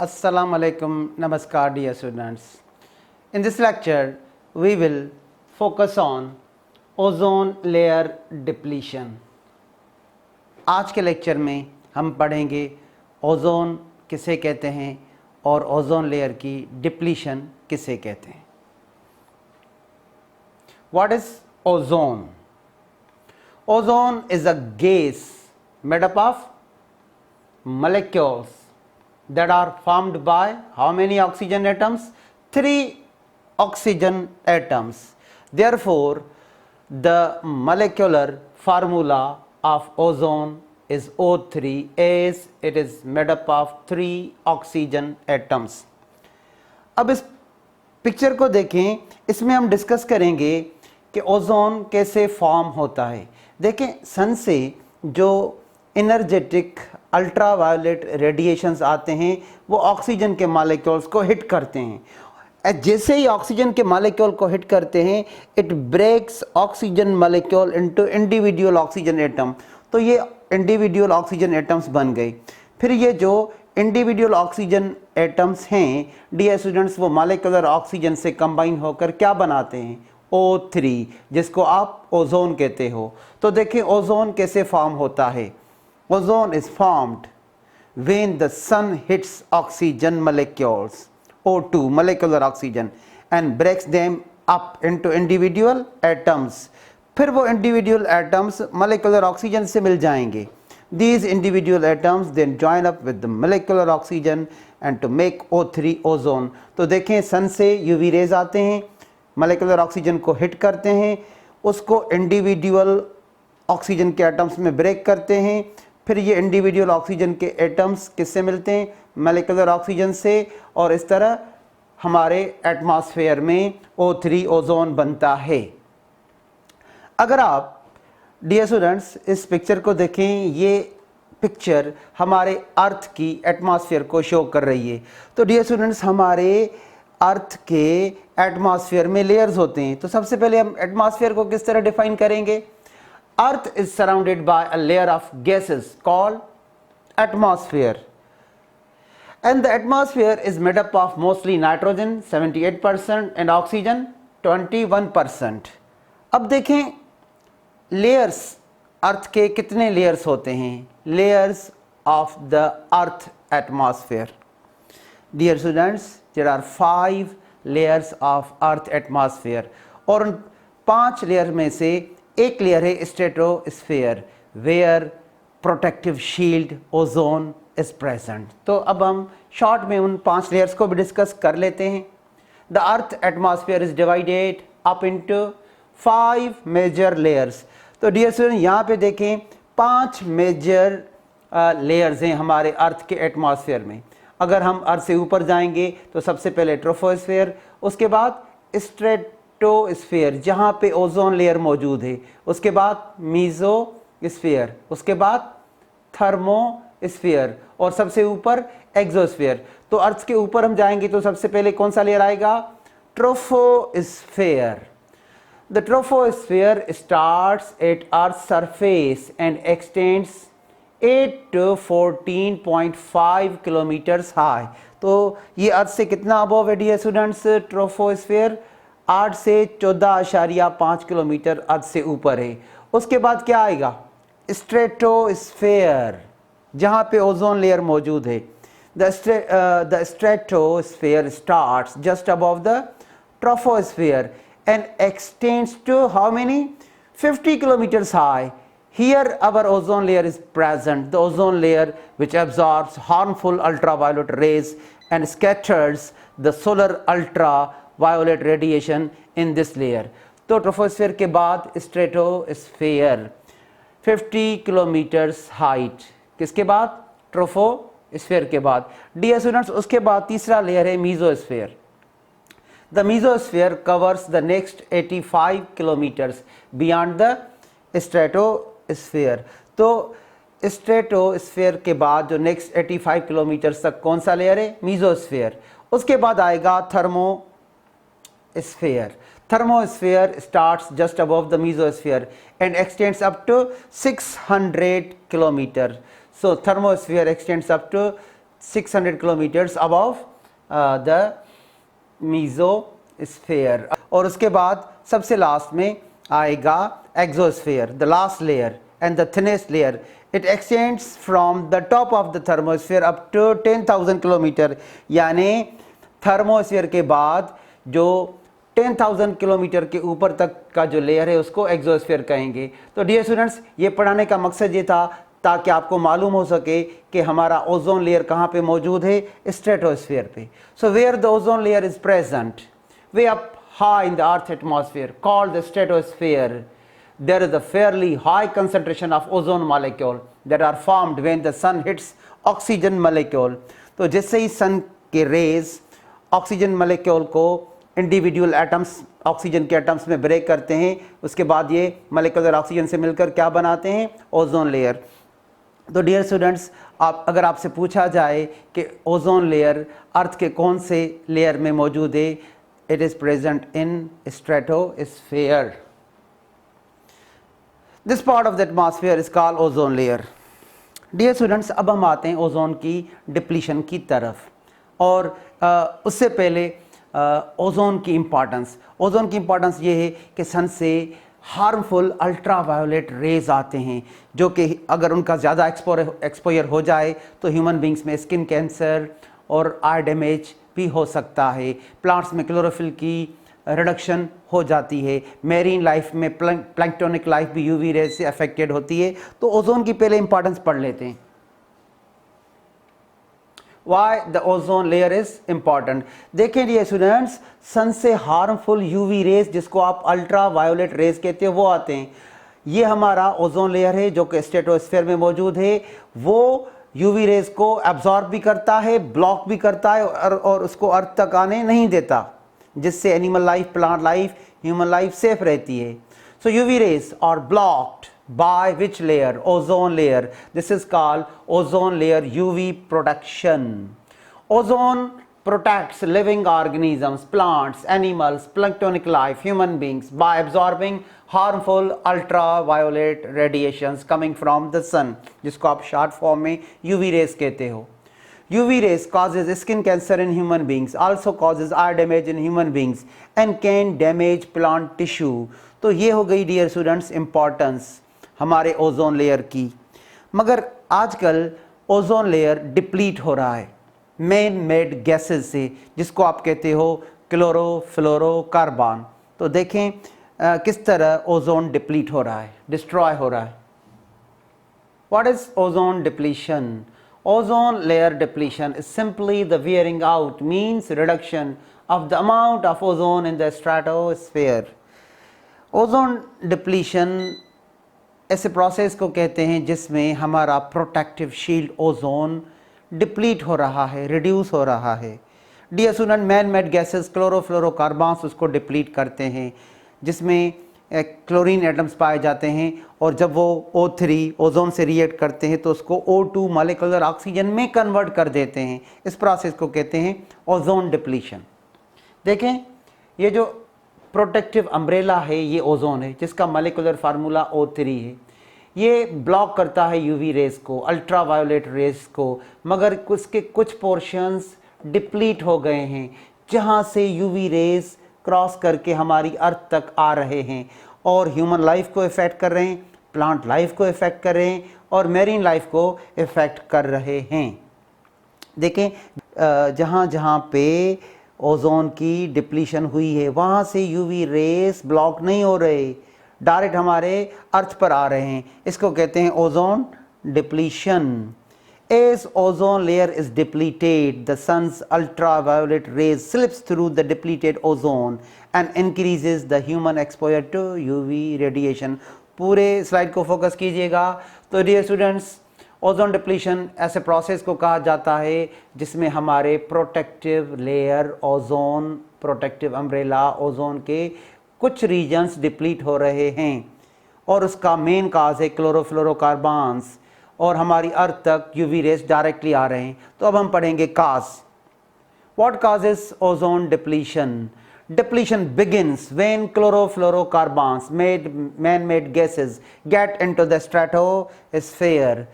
Assalamu alaikum, namaskar dear students. In this lecture, we will focus on ozone layer depletion. आज के lecture में हम पढ़ेंगे ozone किसे कहते हैं और ओजोन लेयर की डिप्लीशन किसे कहते हैं. What is ozone? Ozone is a gas made up of molecules that are formed by how many oxygen atoms? 3 oxygen atoms. Therefore, the molecular formula of ozone is O3 as it is made up of 3 oxygen atoms. अब इस picture को देखें, इसमें हम discuss करेंगे कि ozone कैसे form होता है. देखें, सन से जो एनर्जेटिक अल्ट्रावायलेट रेडिएशंस आते हैं वो ऑक्सीजन के मॉलिक्यूल्स को हिट करते हैं. जैसे ही ऑक्सीजन के मॉलिक्यूल को हिट करते हैं, it breaks oxygen molecule into individual oxygen atom. तो ये इंडिविजुअल ऑक्सीजन एटम्स बन गए. फिर ये जो इंडिविजुअल ऑक्सीजन एटम्स हैं डियर स्टूडेंट्स, वो मॉलिक्यूलर ऑक्सीजन से कंबाइन होकर क्या बनाते हैं? O3, जिसको आप ओजोन कहते हो. तो देखिए ओजोन कैसे फॉर्म होता है. Ozone is formed when the sun hits oxygen molecules O2 molecular oxygen and breaks them up into individual atoms. फिर वो individual atoms molecular oxygen से मिल जाएंगे. These individual atoms then join up with the molecular oxygen and to make O3 ozone. तो देखें सन से UV raise आते हैं, molecular oxygen को हिट करते हैं, उसको individual ऑक्सीजन के एटम्स में ब्रेक करते हैं. फिर ये इंडिविजुअल ऑक्सीजन के एटम्स किससे मिलते हैं? मोलेकुलर ऑक्सीजन से. और इस तरह हमारे एटमॉस्फेयर में O3 ओजोन बनता है. अगर आप डियर स्टूडेंट्स इस पिक्चर को देखें, ये पिक्चर हमारे अर्थ की एटमॉस्फेयर को शो कर रही है. तो डियर स्टूडेंट्स, हमारे अर्थ के एटमॉस्फेयर में लेयर्स होते हैं. तो सबसे पहले हम एटमॉस्फेयर को किस तरह डिफाइन करेंगे? Earth is surrounded by a layer of gases called atmosphere, and the atmosphere is made up of mostly nitrogen 78% and oxygen 21%. अब देखें layers, अर्थ के कितने layers होते हैं? Layers of the earth atmosphere. Dear students, there are 5 layers of earth atmosphere, और उन 5 layer में से एक लेयर है stratosphere, where protective shield ozone is present. तो अब हम शॉर्ट में उन 5 लेयर्स को भी डिस्कस कर लेते हैं. The earth atmosphere is divided up into 5 major layers. तो डियर स्टूडेंट, यहाँ पे देखें 5 मेजर लेयर्स हैं हमारे अर्थ के एटमॉस्फेयर में. अगर हम अर्थ से ऊपर जाएंगे तो सबसे पहले ट्रोपोस्फेयर, उसके बाद स्ट्रेटोस्फेयर जहाँ पे ओजोन लेयर मौजूद है, उसके बाद मीजोस्फेयर, उसके बाद थर्मोस्फेयर और सबसे ऊपर एक्सोस्फेयर. तो अर्थ के ऊपर हम जाएंगे तो सबसे पहले कौन सा लेयर आएगा? Troposphere. The troposphere starts at earth surface and x tends 8 to 14.5 kilometres high. तो ये अर्थ से कितना अबव है डियर स्टूडेंट्स? ट्रोपोस्फेयर 8 से 14.5 किलोमीटर अर्थ से ऊपर है. उसके बाद क्या आएगा? स्ट्रेटोस्फेयर, जहाँ पे ओजोन लेयर मौजूद है. The stratosphere starts just above the troposphere and extends to how many? 50 kilometers high. Here our ozone layer is present, the ozone layer which absorbs harmful ultraviolet rays and scatters the solar ultraviolet radiation in this layer. तो troposphere के बाद stratosphere 50 kilometres height. किसके बाद? Troposphere के बाद. Dear students, उसके बाद तीसरा लेयर है mesosphere. The mesosphere covers the next 85 kilometers beyond the stratosphere. तो स्ट्रेटोस्फेयर के बाद जो नेक्स्ट 85 किलोमीटर तक कौन सा लेयर है? मीजोस्फेयर. उसके बाद आएगा thermosphere. Thermosphere starts just above the mesosphere and extends up to 600 kilometers. So thermosphere extends up to 600 kilometers above the mesosphere. और उसके बाद सबसे लास्ट में आएगा exosphere, the last layer and the thinnest layer. It extends from the top of the thermosphere up to 10,000 kilometre, यानी thermosphere के बाद जो 10,000 किलोमीटर के ऊपर तक का जो लेयर है उसको एक्सोस्फीयर कहेंगे. तो डियर स्टूडेंट्स, ये पढ़ाने का मकसद ये था ताकि आपको मालूम हो सके कि हमारा ओजोन लेयर कहाँ पे मौजूद है, स्ट्रेटोस्फीयर पे. So where the ozone layer is present, way up high in the earth atmosphere called the stratosphere, there is a fairly high concentration of ozone molecule that are formed when the sun hits oxygen molecule. तो जैसे ही सन के raise oxygen molecule को individual atoms oxygen के atoms में break करते हैं, उसके बाद ये मोलेकुलर ऑक्सीजन से मिलकर क्या बनाते हैं, ओजोन लेयर. तो डियर स्टूडेंट्स, आप अगर आपसे पूछा जाए कि ओजोन लेयर अर्थ के कौन से लेयर में मौजूद है, it is present in stratosphere. This part of the atmosphere is called ozone layer. Dear students, अब हम आते हैं ओजोन की डिप्लीशन की तरफ. और उससे पहले ओजोन की इम्पॉर्टेंस. ओजोन की इम्पॉर्टेंस ये है कि सन से हार्मफुल अल्ट्रावायोलेट रेज आते हैं जो कि अगर उनका ज़्यादा एक्सपोजर हो जाए तो ह्यूमन बींग्स में स्किन कैंसर और आई डैमेज भी हो सकता है. प्लांट्स में क्लोरोफिल की रिडक्शन हो जाती है. मेरीन लाइफ में प्लैंक्टोनिक लाइफ भी यूवी रेज से अफेक्टेड होती है. तो ओजोन की पहले इंपॉर्टेंस पढ़ लेते हैं. Why the ozone layer is important. देखें ये स्टूडेंट्स, सन से हार्मफुल यूवी रेज जिसको आप अल्ट्रा वायोलेट रेज कहते हो वो आते हैं. ये हमारा ओजोन लेयर है जो कि स्ट्रेटोस्फीयर में मौजूद है. वो यूवी रेज को एब्जॉर्ब भी करता है, ब्लॉक भी करता है और उसको अर्थ तक आने नहीं देता, जिससे animal life, plant life, human life safe रहती है. So UV rays are blocked by which layer, ozone layer. This is called ozone layer UV protection. Ozone protects living organisms, plants, animals, planktonic life, human beings by absorbing harmful ultraviolet radiations coming from the sun, जिसको आप short form में UV rays कहते हो. UV rays causes skin cancer in human beings, also causes eye damage in human beings and can damage plant tissue. तो ये हो गई dear students importance हमारे ओजोन लेयर की. मगर आजकल ओजोन लेयर डिप्लीट हो रहा है मैन मेड गैसेस से, जिसको आप कहते हो क्लोरोफ्लोरोकार्बन. तो देखें किस तरह ओजोन डिप्लीट हो रहा है, डिस्ट्रॉय हो रहा है. What is ozone depletion? Ozone layer depletion is simply the wearing out, means reduction of the amount of ozone in the stratosphere. Ozone depletion ऐसे प्रोसेस को कहते हैं जिसमें हमारा प्रोटेक्टिव शील्ड ओजोन डिप्लीट हो रहा है, रिड्यूस हो रहा है. Dear student, man made gases chlorofluorocarbons उसको डिप्लीट करते हैं, जिसमें क्लोरीन एटम्स पाए जाते हैं और जब वो O3 ओजोन से रिएक्ट करते हैं तो उसको O2 मॉलिक्यूलर ऑक्सीजन में कन्वर्ट कर देते हैं. इस प्रोसेस को कहते हैं ओजोन डिप्लीशन. देखें ये जो प्रोटेक्टिव अम्ब्रेला है ये ओजोन है जिसका मॉलिक्यूलर फार्मूला O3 है. ये ब्लॉक करता है यूवी रेज को, अल्ट्रावायोलेट रेज को, मगर उसके कुछ पोर्शंस डिप्लीट हो गए हैं जहाँ से यूवी रेज क्रॉस करके हमारी अर्थ तक आ रहे हैं और ह्यूमन लाइफ को इफ़ेक्ट कर रहे हैं, प्लांट लाइफ को इफ़ेक्ट कर रहे हैं और मेरीन लाइफ को इफ़ेक्ट कर रहे हैं. देखें जहाँ जहाँ पे ओजोन की डिप्लीशन हुई है वहाँ से यूवी रेज ब्लॉक नहीं हो रहे, डायरेक्ट हमारे अर्थ पर आ रहे हैं. इसको कहते हैं ozone depletion. As ozone layer is depleted, the sun's ultraviolet rays slips through the depleted ozone and increases the human exposure to UV radiation. पूरे स्लाइड को फोकस कीजिएगा. तो डियर स्टूडेंट्स, ओजोन डिप्लीशन ऐसे प्रोसेस को कहा जाता है जिसमें हमारे protective layer ozone, protective umbrella ozone के कुछ रीजन्स डिप्लीट हो रहे हैं और उसका मेन काज है क्लोरोफ्लोरोकार्बन्स और हमारी अर्थ तक यूवी रेज डायरेक्टली आ रहे हैं. तो अब हम पढ़ेंगे cause. What causes ozone depletion? Depletion begins when chlorofluorocarbons, man-made gases, get into the stratosphere,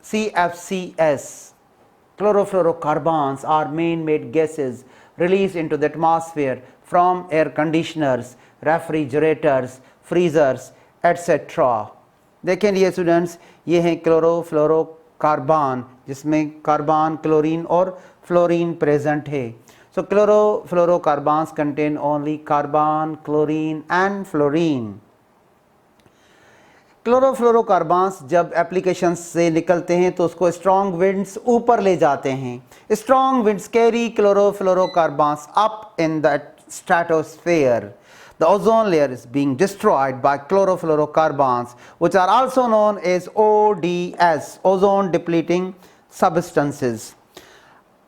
CFCs. chlorofluorocarbons are man-made gases released into the atmosphere from air conditioners, refrigerators, freezers, etc. देखें dear students, ये हैं chlorofluorocarbon जिसमें carbon, chlorine और fluorine present है. So chlorofluorocarbons contain only carbon, chlorine and fluorine. Chlorofluorocarbons जब application से निकलते हैं तो उसको स्ट्रॉन्ग विंड्स ऊपर ले जाते हैं. Strong winds carry chlorofluorocarbons up in the stratosphere. The ozone layer is being destroyed by chlorofluorocarbons, which are also known as ODS, ozone depleting substances.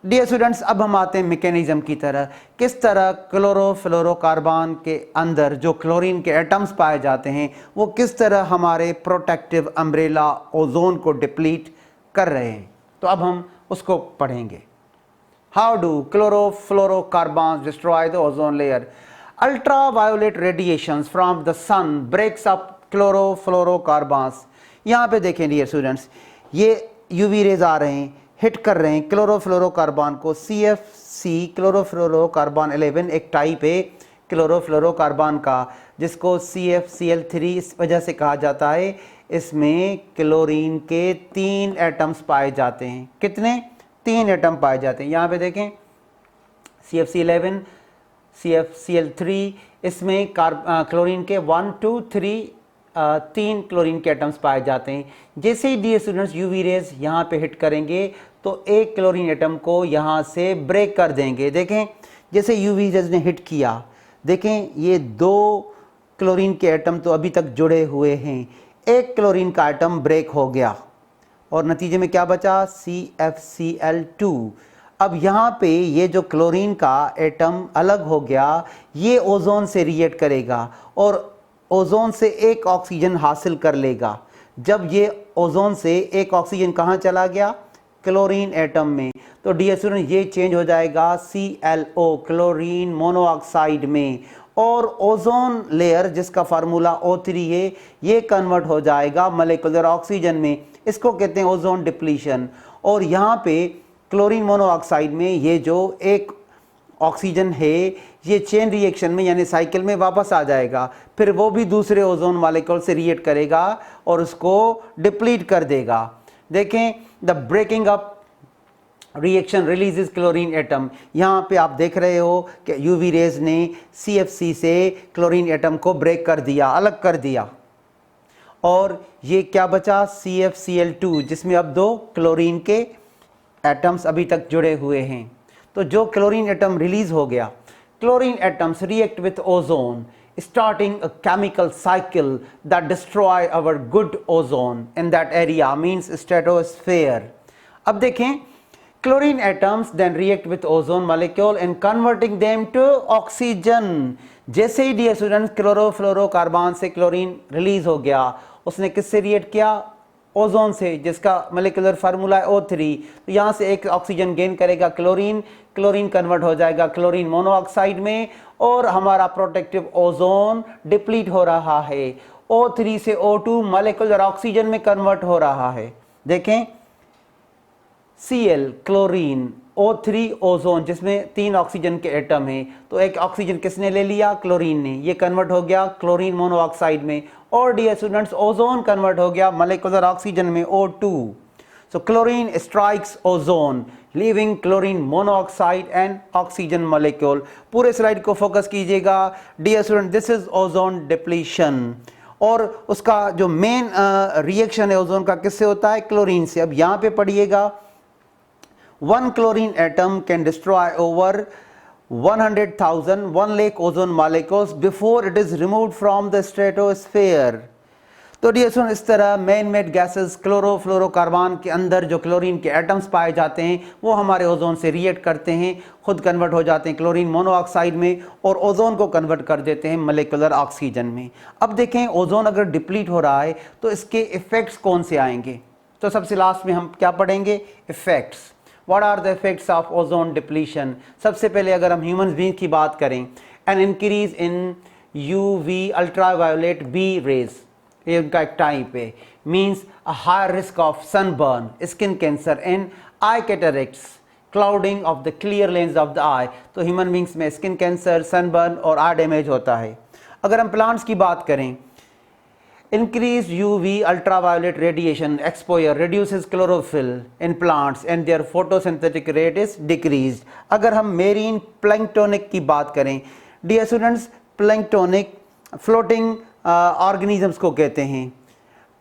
Dear students, अब हम आते हैं मैकेनिज्म की तरह. किस तरह क्लोरोफ्लोरोकार्बन के अंदर जो क्लोरीन के एटम्स पाए जाते हैं वो किस तरह हमारे प्रोटेक्टिव अम्ब्रेला ओजोन को डिप्लीट कर रहे हैं. तो अब हम उसको पढ़ेंगे. How do chlorofluorocarbons destroy the ozone layer? Ultraviolet radiations from the sun breaks up chlorofluorocarbons. यहाँ पे देखें डियर स्टूडेंट्स, ये यूवी रेज आ रहे हैं, हिट कर रहे हैं क्लोरोफ्लोरोकार्बन को. CFC क्लोरोफ्लोरोकार्बन 11 एक टाइप है क्लोरोफ्लोरोकार्बन का जिसको CFCl3 इस वजह से कहा जाता है. इसमें क्लोरीन के 3 एटम्स पाए जाते हैं. कितने? 3 एटम पाए जाते हैं. यहाँ पे देखें CFC11, CFCl3, इसमें क्लोरीन के 1, 2, 3 3 क्लोरीन के एटम्स पाए जाते हैं. जैसे ही डियर स्टूडेंट्स यूवी रेज यहाँ पे हिट करेंगे तो एक क्लोरीन एटम को यहाँ से ब्रेक कर देंगे. देखें जैसे यूवी रेज ने हिट किया, देखें ये 2 क्लोरीन के एटम तो अभी तक जुड़े हुए हैं, एक क्लोरीन का एटम ब्रेक हो गया और नतीजे में क्या बचा? CFCl2. अब यहाँ पे ये जो क्लोरीन का एटम अलग हो गया, ये ओजोन से रिएक्ट करेगा और ओजोन से एक ऑक्सीजन हासिल कर लेगा. जब ये ओजोन से एक ऑक्सीजन कहाँ चला गया? क्लोरीन एटम में. तो डियर स्टूडेंट ये चेंज हो जाएगा ClO क्लोरीन मोनोऑक्साइड में और ओजोन लेयर जिसका फार्मूला O3 है ये कन्वर्ट हो जाएगा मोलेकुलर ऑक्सीजन में. इसको कहते हैं ओजोन डिप्लीशन. और यहाँ पे क्लोरीन मोनोऑक्साइड में ये जो एक ऑक्सीजन है ये चेन रिएक्शन में यानी साइकिल में वापस आ जाएगा, फिर वो भी दूसरे ओजोन मॉलिक्यूल से रिएक्ट करेगा और उसको डिप्लीट कर देगा. देखें the breaking up reaction releases chlorine atom. यहाँ पे आप देख रहे हो कि यूवी रेज ने CFC से क्लोरीन एटम को ब्रेक कर दिया, अलग कर दिया और ये क्या बचा? CFCl2 जिसमें अब 2 क्लोरीन के एटम्स अभी तक जुड़े हुए हैं. तो जो क्लोरीन एटम रिलीज हो गया, chlorine atoms react with ozone, starting a chemical cycle that destroy our good ozone in that area, means stratosphere. अब देखें chlorine atoms then react with ozone molecule and converting them to oxygen. जैसे ही dear students chlorofluorocarbon से chlorine release हो गया, उसने किससे react किया? Ozone से, जिसका मोलेकुलर फार्मूला है O3. तो यहाँ से एक ऑक्सीजन गेन करेगा क्लोरीन, क्लोरीन कन्वर्ट हो जाएगा क्लोरीन मोनोऑक्साइड में और हमारा प्रोटेक्टिव ओजोन डिप्लीट हो रहा है. O3 से O2 मोलेकुलर ऑक्सीजन में कन्वर्ट हो रहा है. देखें Cl क्लोरीन, O3 ओजोन जिसमें 3 ऑक्सीजन के एटम हैं. तो एक ऑक्सीजन किसने ले लिया? क्लोरीन ने. ये कन्वर्ट हो गया क्लोरीन मोनोऑक्साइड में और डियर स्टूडेंट्स ओजोन कन्वर्ट हो गया मोलेकुलर ऑक्सीजन में O2. So chlorine strikes ozone leaving chlorine monoxide and oxygen molecule. पूरे स्लाइड को फोकस कीजिएगा dear student. This is ozone depletion और उसका जो मेन रिएक्शन है ओजोन का किससे होता है? क्लोरीन से. अब यहाँ पे पढ़िएगा 1 chlorine atom can destroy over 100,000 1 lakh ozone molecules before it is removed from the stratosphere. तो डियर स्टूडेंट इस तरह मैन मेड गैसेस क्लोरोफ्लोरोकार्बन के अंदर जो क्लोरीन के एटम्स पाए जाते हैं वो हमारे ओजोन से रिएक्ट करते हैं, खुद कन्वर्ट हो जाते हैं क्लोरीन मोनोऑक्साइड में और ओजोन को कन्वर्ट कर देते हैं मोलेकुलर ऑक्सीजन में. अब देखें ओजोन अगर डिप्लीट हो रहा है तो इसके इफेक्ट्स कौन से आएंगे? तो सबसे लास्ट में हम क्या पढ़ेंगे? Effects. What are the effects of ozone depletion? सबसे पहले अगर हम ह्यूमन बींग की बात करें, an increase in UV ultraviolet B rays, ये उनका एक टाइप है. means a higher risk of sunburn, skin cancer and eye cataracts, clouding of the clear lens of the eye. तो ह्यूमन बींग्स में skin cancer, sunburn और आई damage होता है. अगर हम प्लांट्स की बात करें, increased UV ultraviolet radiation exposure reduces chlorophyll in plants and their photosynthetic rate is decreased. अगर हम मेरीन प्लैंक्टोनिक की बात करें, dear students, planktonic floating organisms को कहते हैं.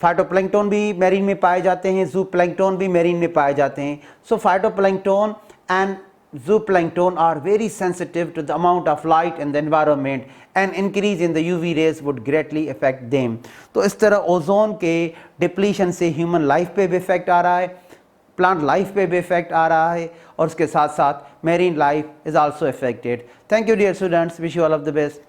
फाइटोप्लैंक्टन भी मेरीन में पाए जाते हैं, जूप्लैंक्टन भी मेरीन में पाए जाते हैं. So phytoplankton and zooplankton are very sensitive to the amount of light in the environment and increase in the UV rays would greatly affect them. तो इस तरह ओजोन के डिप्लीशन से ह्यूमन लाइफ पे भी इफेक्ट आ रहा है, प्लांट लाइफ पे भी इफेक्ट आ रहा है और उसके साथ साथ marine life is also affected. Thank you dear students, wish you all of the best.